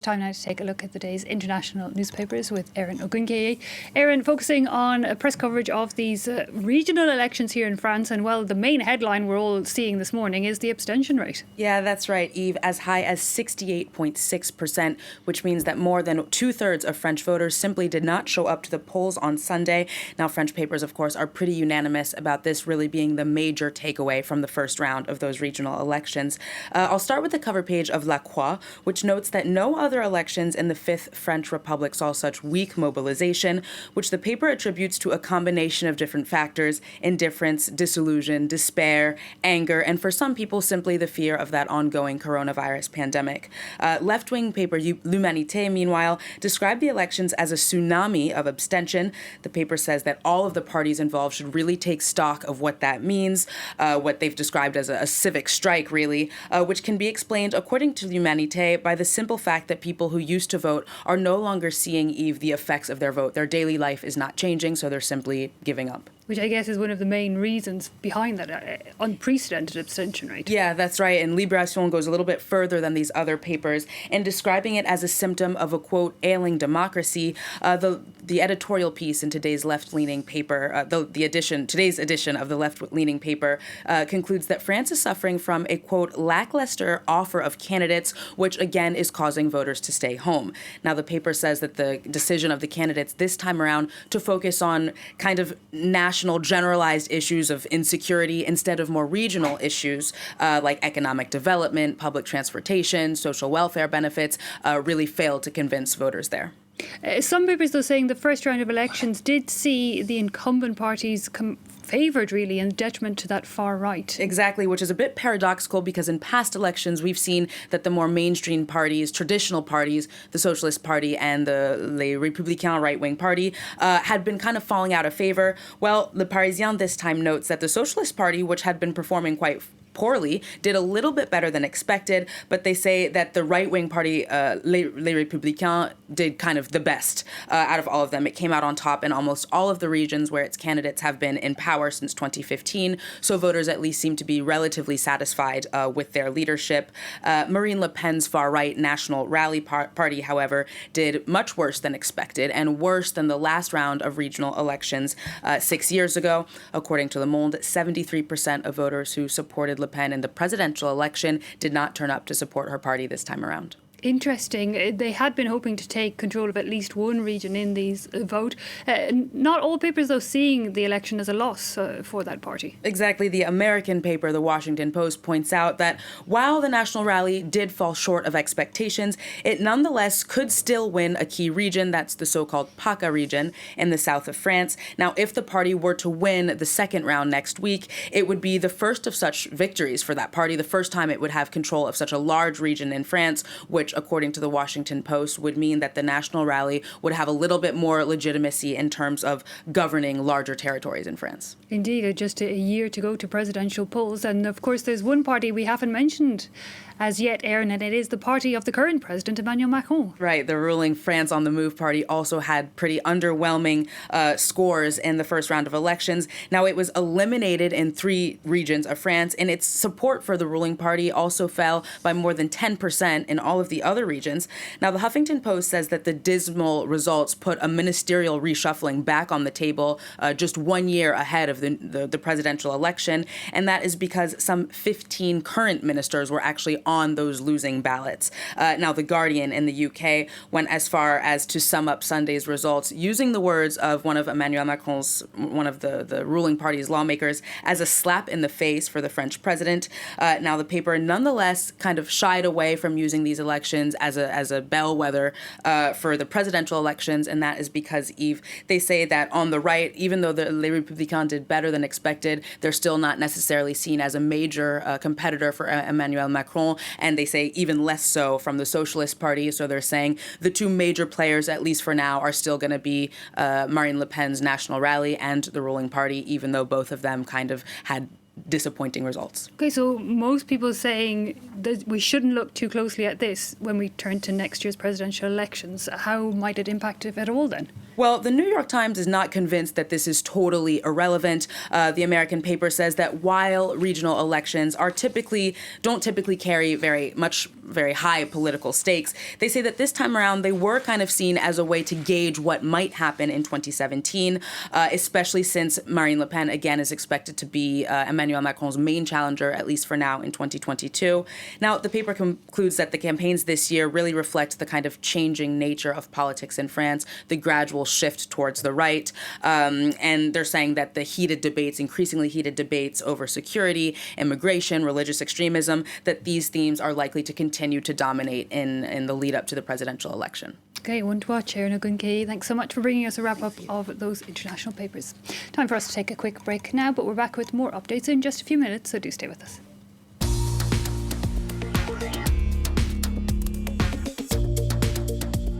Time now to take a look at the day's international newspapers with Erin Ogunke. Erin, focusing on press coverage of these regional elections here in France, and well, the main headline we're all seeing this morning is the abstention rate. Yeah, that's right, Eve, as high as 68.6%, which means that more than 2/3 of French voters simply did not show up to the polls on Sunday. Now, French papers, of course, are pretty unanimous about this really being the major takeaway from the first round of those regional elections. I'll start with the cover page of La Croix, which notes that no other elections in the Fifth French Republic saw such weak mobilization, which the paper attributes to a combination of different factors: indifference, disillusion, despair, anger, and for some people, simply the fear of that ongoing coronavirus pandemic. Left-wing paper L'Humanité, meanwhile, described the elections as a tsunami of abstention. The paper says that all of the parties involved should really take stock of what that means, what they've described as a civic strike, really, which can be explained, according to L'Humanité, by the simple fact that people who used to vote are no longer seeing, Eve, the effects of their vote. Their daily life is not changing, so they're simply giving up. Which I guess is one of the main reasons behind that unprecedented abstention rate. Yeah, that's right. And Libération goes a little bit further than these other papers in describing it as a symptom of a, quote, ailing democracy. The editorial piece in today's left-leaning paper, today's edition of the left-leaning paper, concludes that France is suffering from a, quote, lackluster offer of candidates, which again is causing voters to stay home. Now, the paper says that the decision of the candidates this time around to focus on kind of national generalized issues of insecurity instead of more regional issues like economic development, public transportation, social welfare benefits really failed to convince voters there. Some papers, though, saying the first round of elections did see the incumbent parties favoured, really, in detriment to that far right. Exactly, which is a bit paradoxical because in past elections we've seen that the more mainstream parties, traditional parties, the Socialist Party and the Les Républicains right-wing party, had been kind of falling out of favour. Well, Le Parisien this time notes that the Socialist Party, which had been performing quite poorly, did a little bit better than expected, but they say that the right-wing party, Les Républicains, did kind of the best out of all of them. It came out on top in almost all of the regions where its candidates have been in power since 2015, so voters at least seem to be relatively satisfied with their leadership. Marine Le Pen's far-right National Rally Party, however, did much worse than expected and worse than the last round of regional elections 6 years ago. According to Le Monde, 73% of voters who supported Le Pen in the presidential election did not turn up to support her party this time around. Interesting. They had been hoping to take control of at least one region in these vote. Not all papers, though, seeing the election as a loss for that party. Exactly. The American paper, the Washington Post, points out that while the National Rally did fall short of expectations, it nonetheless could still win a key region. That's the so-called PACA region in the south of France. Now, if the party were to win the second round next week, it would be the first of such victories for that party, the first time it would have control of such a large region in France, which, according to the Washington Post, would mean that the National Rally would have a little bit more legitimacy in terms of governing larger territories in France. Indeed, just a year to go to presidential polls. And of course, there's one party we haven't mentioned as yet, Erin, and it is the party of the current president, Emmanuel Macron. Right. The ruling France on the Move party also had pretty underwhelming scores in the first round of elections. Now, it was eliminated in 3 regions of France, and its support for the ruling party also fell by more than 10% in all of the other regions. Now, the Huffington Post says that the dismal results put a ministerial reshuffling back on the table just 1 year ahead of the presidential election, and that is because some 15 current ministers were actually on those losing ballots. Now, The Guardian in the UK went as far as to sum up Sunday's results using the words of one of Emmanuel Macron's, one of the ruling party's lawmakers, as a slap in the face for the French president. Now, the paper nonetheless kind of shied away from using these elections as a bellwether for the presidential elections, and that is because, Eve, they say that on the right, even though the Les Républicains did better than expected, they're still not necessarily seen as a major competitor for Emmanuel Macron, and they say even less so from the Socialist Party. So they're saying the two major players, at least for now, are still going to be Marine Le Pen's National Rally and the ruling party, even though both of them kind of had disappointing results. Okay, so most people saying that we shouldn't look too closely at this when we turn to next year's presidential elections. How might it impact, if at all, then? Well, the New York Times is not convinced that this is totally irrelevant. The American paper says that while regional elections don't typically carry very high political stakes, they say that this time around they were kind of seen as a way to gauge what might happen in 2017, especially since Marine Le Pen again is expected to be Emmanuel Macron's main challenger, at least for now, in 2022. Now, the paper concludes that the campaigns this year really reflect the kind of changing nature of politics in France, the gradual shift towards the right. And they're saying that the increasingly heated debates over security, immigration, religious extremism, that these themes are likely to continue to dominate in the lead up to the presidential election. Okay, one to watch. Erin O'Gunke, thanks so much for bringing us a wrap-up of those international papers. Time for us to take a quick break now, but we're back with more updates in just a few minutes, so do stay with us.